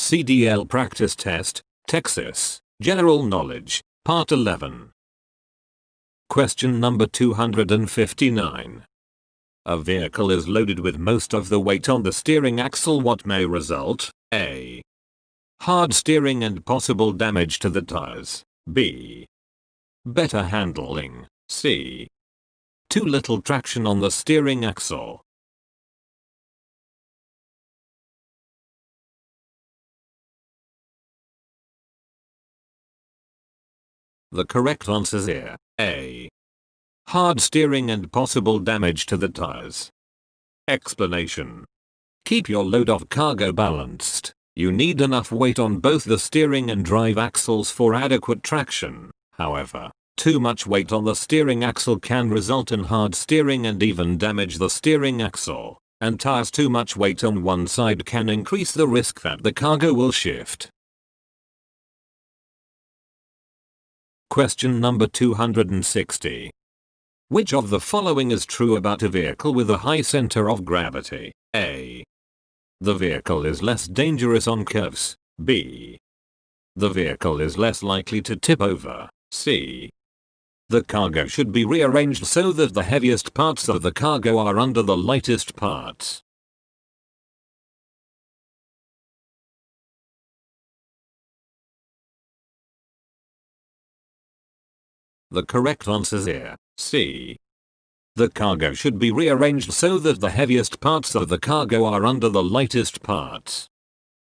CDL Practice Test, Texas, General Knowledge, Part 11. Question number 259. A vehicle is loaded with most of the weight on the steering axle. What may result? A. Hard steering and possible damage to the tires. B. Better handling. C. Too little traction on the steering axle. The correct answers here. A. Hard steering and possible damage to the tires. Explanation. Keep your load of cargo balanced. You need enough weight on both the steering and drive axles for adequate traction. However, too much weight on the steering axle can result in hard steering and even damage the steering axle. And tires. Too much weight on one side can increase the risk that the cargo will shift. Question number 260. Which of the following is true about a vehicle with a high center of gravity? A. The vehicle is less dangerous on curves. B. The vehicle is less likely to tip over. C. The cargo should be rearranged so that the heaviest parts of the cargo are under the lightest parts. The correct answers here. C. The cargo should be rearranged so that the heaviest parts of the cargo are under the lightest parts.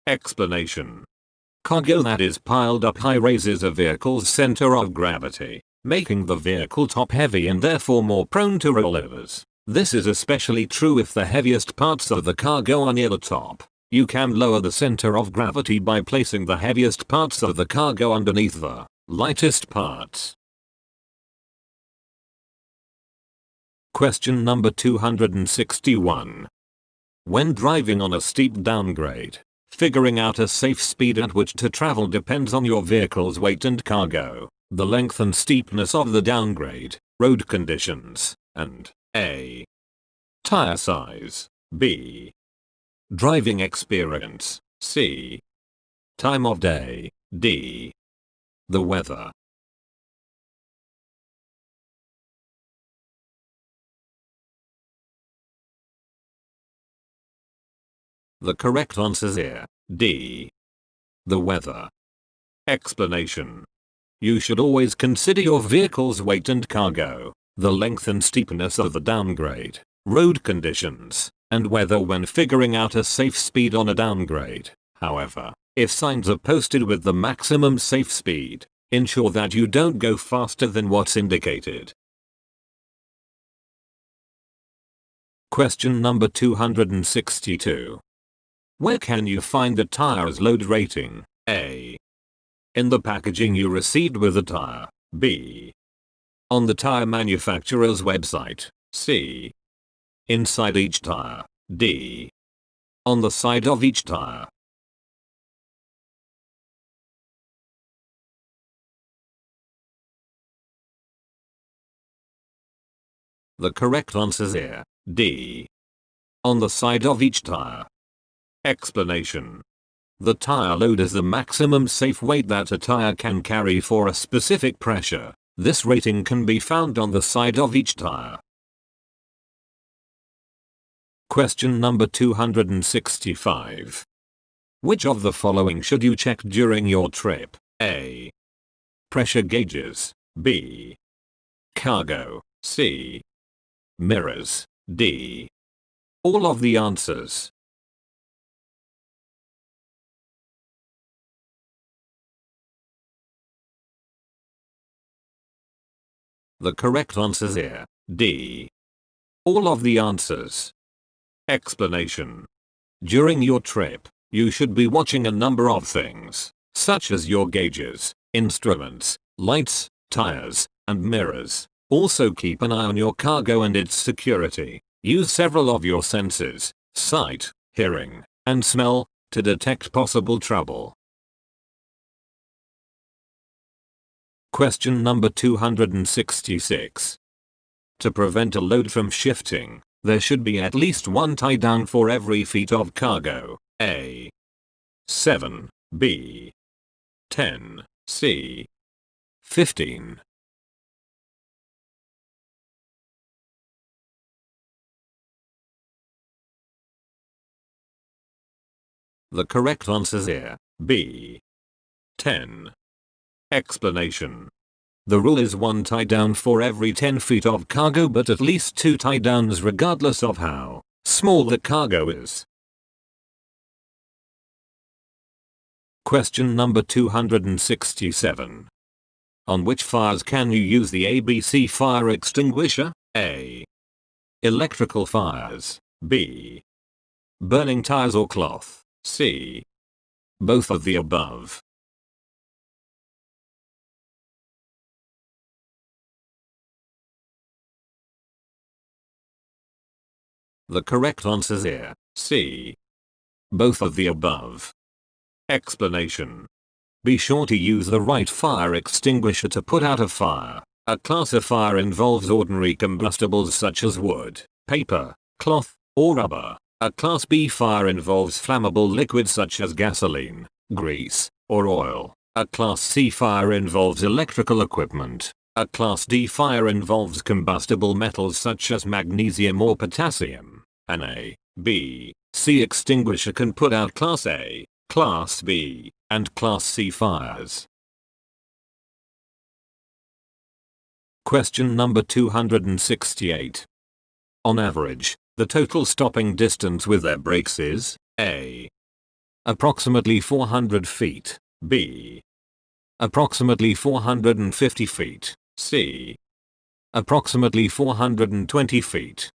Explanation. Cargo that is piled up high raises a vehicle's center of gravity, making the vehicle top heavy and therefore more prone to rollovers. This is especially true if the heaviest parts of the cargo are near the top. You can lower the center of gravity by placing the heaviest parts of the cargo underneath the lightest parts. Question number 261. When driving on a steep downgrade, figuring out a safe speed at which to travel depends on your vehicle's weight and cargo, the length and steepness of the downgrade, road conditions, and A. Tire size, B. Driving experience, C. Time of day, D. The weather. The correct answers here. D. The weather. Explanation. You should always consider your vehicle's weight and cargo, the length and steepness of the downgrade, road conditions, and weather when figuring out a safe speed on a downgrade. However, if signs are posted with the maximum safe speed, ensure that you don't go faster than what's indicated. Question number 262. Where can you find the tire's load rating? A. In the packaging you received with the tire. B. On the tire manufacturer's website. C. Inside each tire. D. On the side of each tire. The correct answers here. D. On the side of each tire. Explanation. The tire load is the maximum safe weight that a tire can carry for a specific pressure. This rating can be found on the side of each tire. Question number 265. Which of the following should you check during your trip? A. Pressure gauges. B. Cargo. C. Mirrors. D. All of the answers. The correct answers here. D. All of the answers. Explanation. During your trip, you should be watching a number of things, such as your gauges, instruments, lights, tires, and mirrors. Also keep an eye on your cargo and its security. Use several of your senses, sight, hearing, and smell, to detect possible trouble. Question number 266. To prevent a load from shifting, there should be at least one tie down for every feet of cargo. A. 7. B. 10. C. 15. The correct answer here, B. 10. Explanation. The rule is 1 tie down for every 10 feet of cargo, but at least 2 tie downs regardless of how small the cargo is. Question number 267. On which fires can you use the ABC fire extinguisher? A. Electrical fires. B. Burning tires or cloth. C. Both of the above. The correct answer is here, C. Both of the above. Explanation. Be sure to use the right fire extinguisher to put out a fire. A class A fire involves ordinary combustibles such as wood, paper, cloth, or rubber. A class B fire involves flammable liquids such as gasoline, grease, or oil. A class C fire involves electrical equipment. A class D fire involves combustible metals such as magnesium or potassium. An A, B, C extinguisher can put out class A, class B, and class C fires. Question number 268. On average, the total stopping distance with their brakes is A. Approximately 400 feet, B. Approximately 450 feet, C. Approximately 420 feet.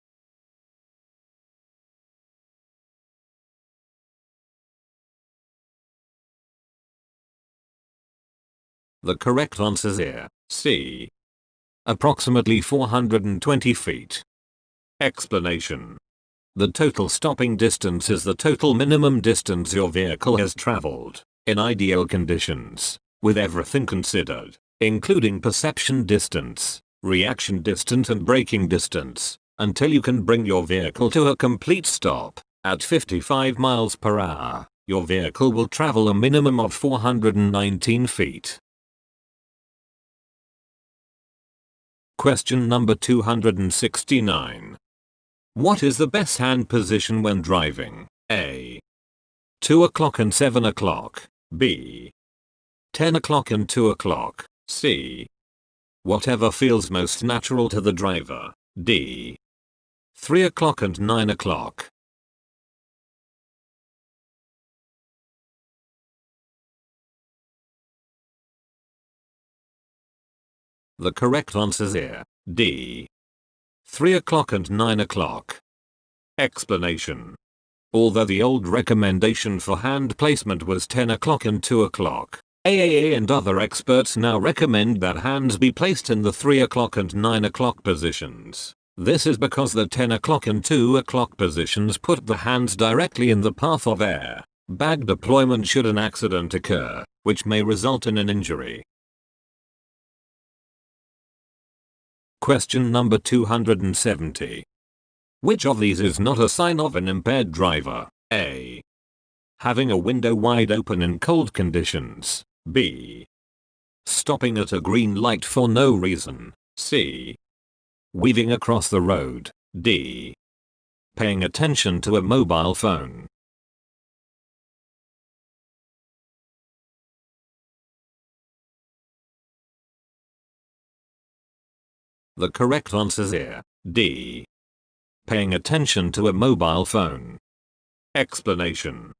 The correct answer is here, C. Approximately 420 feet. Explanation. The total stopping distance is the total minimum distance your vehicle has traveled, in ideal conditions, with everything considered, including perception distance, reaction distance and braking distance, until you can bring your vehicle to a complete stop. At 55 miles per hour, your vehicle will travel a minimum of 419 feet. Question number 269. What is the best hand position when driving? A. 2 o'clock and 7 o'clock. B. 10 o'clock and 2 o'clock. C. Whatever feels most natural to the driver. D. 3 o'clock and 9 o'clock. The correct answer is here, D. 3 o'clock and 9 o'clock. Explanation. Although the old recommendation for hand placement was 10 o'clock and 2 o'clock, AAA and other experts now recommend that hands be placed in the 3 o'clock and 9 o'clock positions. This is because the 10 o'clock and 2 o'clock positions put the hands directly in the path of air bag deployment should an accident occur, which may result in an injury. Question number 270. Which of these is not a sign of an impaired driver? A. Having a window wide open in cold conditions. B. Stopping at a green light for no reason. C. Weaving across the road. D. Paying attention to a mobile phone. The correct answer is here, D. Paying attention to a mobile phone. Explanation.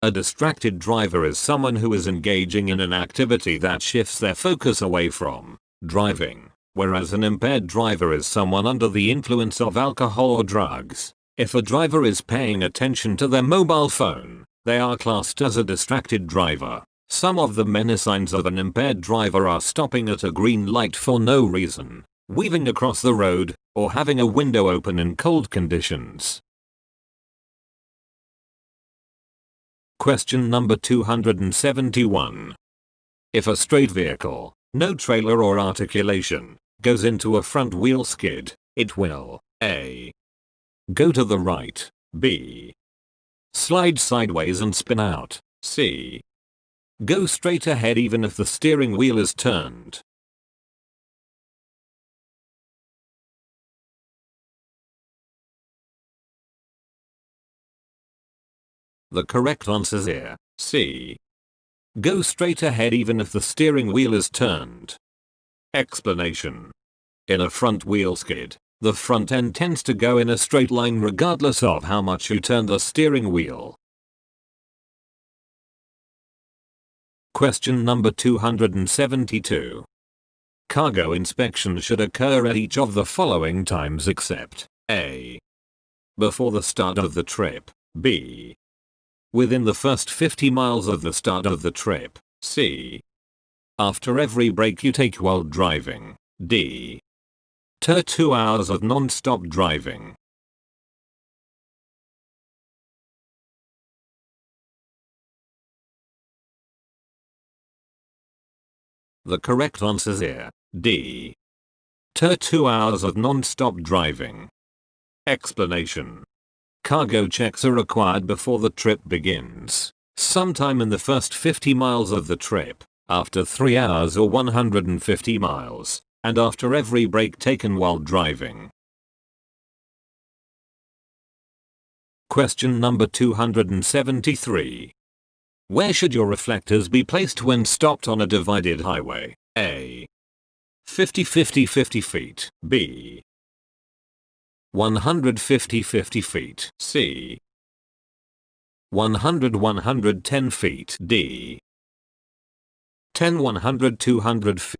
A distracted driver is someone who is engaging in an activity that shifts their focus away from driving, whereas an impaired driver is someone under the influence of alcohol or drugs. If a driver is paying attention to their mobile phone, they are classed as a distracted driver. Some of the many signs of an impaired driver are stopping at a green light for no reason, weaving across the road, or having a window open in cold conditions. Question number 271. If a straight vehicle, no trailer or articulation, goes into a front wheel skid, it will A. Go to the right, B. Slide sideways and spin out, C. Go straight ahead even if the steering wheel is turned. The correct answer is here, C. Go straight ahead even if the steering wheel is turned. Explanation. In a front wheel skid, the front end tends to go in a straight line regardless of how much you turn the steering wheel. Question number 272. Cargo inspection should occur at each of the following times except A. Before the start of the trip, B. Within the first 50 miles of the start of the trip, C. After every break you take while driving, D. 2 hours of non-stop driving. The correct answer is here, D. 2 hours of non-stop driving. Explanation. Cargo checks are required before the trip begins, sometime in the first 50 miles of the trip, after 3 hours or 150 miles, and after every break taken while driving. Question number 273. Where should your reflectors be placed when stopped on a divided highway? A. 50-50-50 feet. B. 150-50 feet. C. 100-110 feet. D. 10-100-200 feet.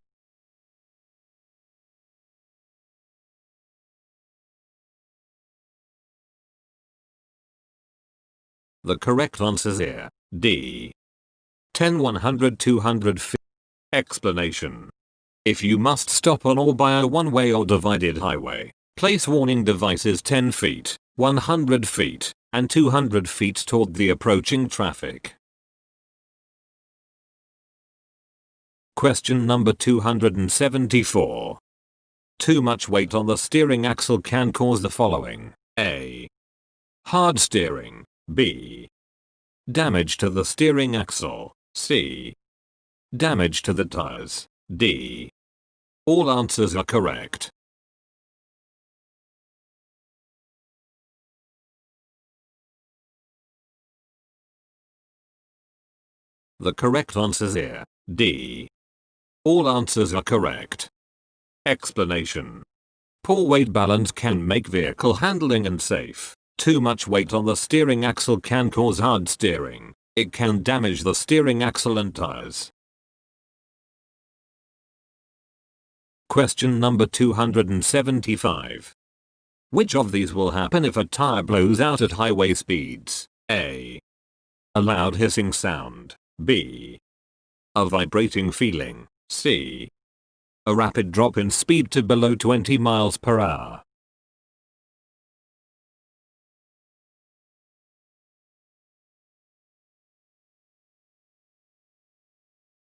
The correct answer is here, D. 10-100-200 feet. Explanation. If you must stop on or by a one-way or divided highway, place warning devices 10 feet, 100 feet, and 200 feet toward the approaching traffic. Question number 274. Too much weight on the steering axle can cause the following. A. Hard steering. B. Damage to the steering axle. C. Damage to the tires. D. All answers are correct. The correct answer is here, D. All answers are correct. Explanation. Poor weight balance can make vehicle handling unsafe. Too much weight on the steering axle can cause hard steering. It can damage the steering axle and tires. Question number 275. Which of these will happen if a tire blows out at highway speeds? A. A loud hissing sound. B. A vibrating feeling. C. A rapid drop in speed to below 20 miles per hour.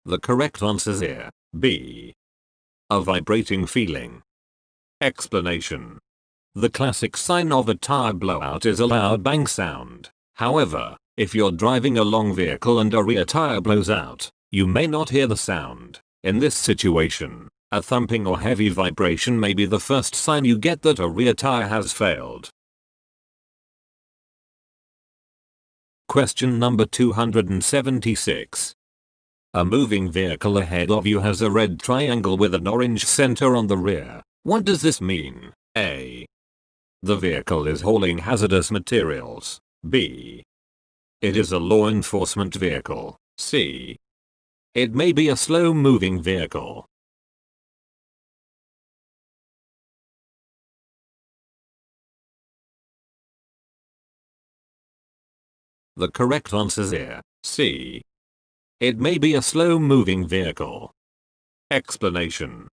The correct answer is here, B. A vibrating feeling. Explanation. The classic sign of a tire blowout is a loud bang sound. However, if you're driving a long vehicle and a rear tire blows out, you may not hear the sound. In this situation, a thumping or heavy vibration may be the first sign you get that a rear tire has failed. Question number 276. A moving vehicle ahead of you has a red triangle with an orange center on the rear. What does this mean? A. The vehicle is hauling hazardous materials. B. It is a law enforcement vehicle. C. It may be a slow-moving vehicle. The correct answer is here, C. It may be a slow-moving vehicle. Explanation.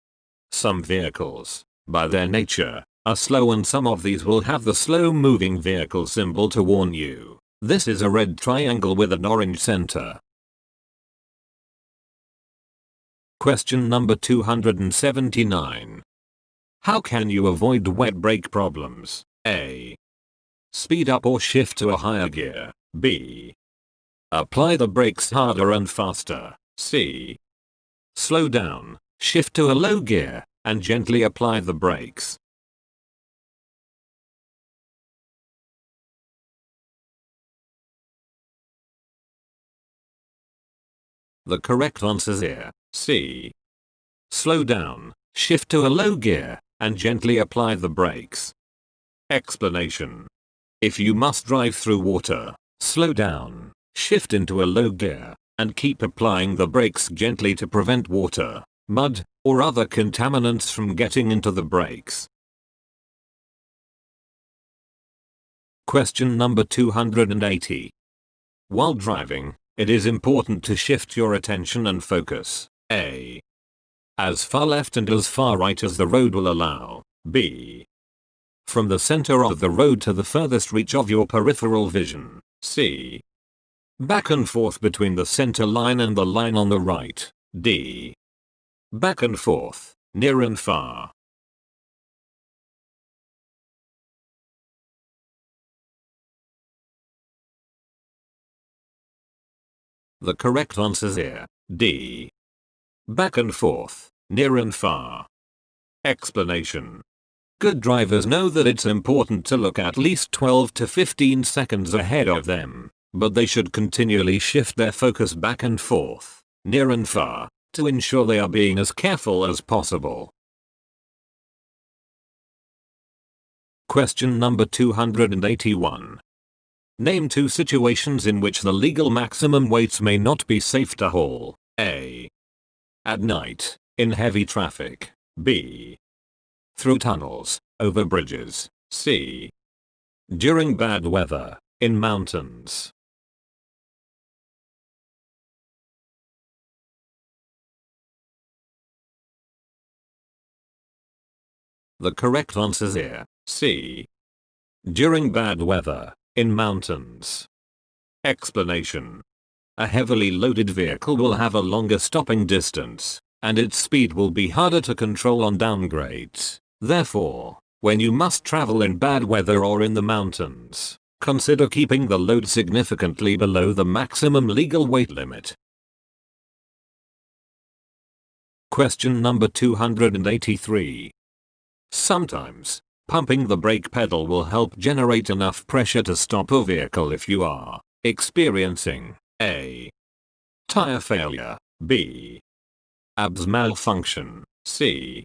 Some vehicles, by their nature, are slow and some of these will have the slow-moving vehicle symbol to warn you. This is a red triangle with an orange center. Question number 279. How can you avoid wet brake problems? A. Speed up or shift to a higher gear. B. Apply the brakes harder and faster. C. Slow down, shift to a low gear, and gently apply the brakes. The correct answer here, C. Slow down, shift to a low gear, and gently apply the brakes. Explanation. If you must drive through water, slow down, shift into a low gear, and keep applying the brakes gently to prevent water, mud, or other contaminants from getting into the brakes. Question number 280. While driving, it is important to shift your attention and focus. A. As far left and as far right as the road will allow. B. From the center of the road to the furthest reach of your peripheral vision. C. Back and forth between the center line and the line on the right. D. Back and forth, near and far. The correct answer is here, D. Back and forth, near and far. Explanation. Good drivers know that it's important to look at least 12 to 15 seconds ahead of them, but they should continually shift their focus back and forth, near and far, to ensure they are being as careful as possible. Question number 281. Name 2 situations in which the legal maximum weights may not be safe to haul. A. At night, in heavy traffic. B. Through tunnels, over bridges. C. During bad weather, in mountains. The correct answer is here, C. During bad weather, in mountains. Explanation. A heavily loaded vehicle will have a longer stopping distance, and its speed will be harder to control on downgrades. Therefore, when you must travel in bad weather or in the mountains, consider keeping the load significantly below the maximum legal weight limit. Question number 283. Sometimes, pumping the brake pedal will help generate enough pressure to stop a vehicle if you are experiencing A. Tire failure. B. ABS malfunction. C.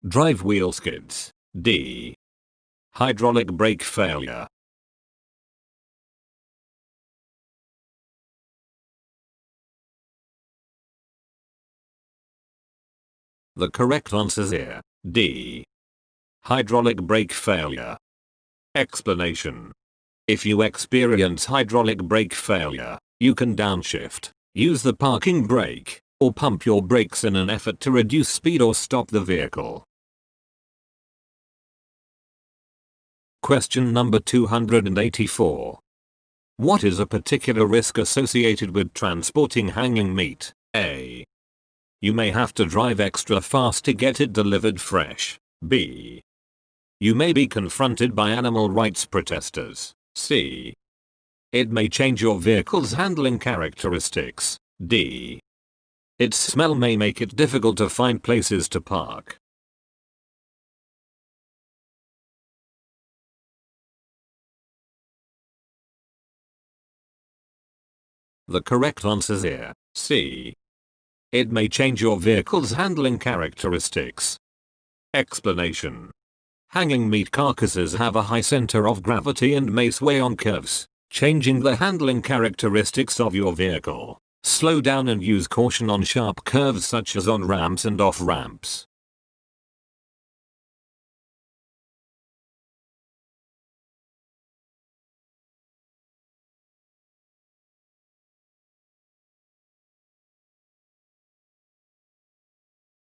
Drive wheel skids. D. Hydraulic brake failure. The correct answer is here, D. Hydraulic brake failure. Explanation. If you experience hydraulic brake failure, you can downshift, use the parking brake, or pump your brakes in an effort to reduce speed or stop the vehicle. Question number 284. What is a particular risk associated with transporting hanging meat? A. You may have to drive extra fast to get it delivered fresh. B. You may be confronted by animal rights protesters. C. It may change your vehicle's handling characteristics. D. Its smell may make it difficult to find places to park. The correct answer is here, C. It may change your vehicle's handling characteristics. Explanation. Hanging meat carcasses have a high center of gravity and may sway on curves, changing the handling characteristics of your vehicle. Slow down and use caution on sharp curves such as on ramps and off ramps.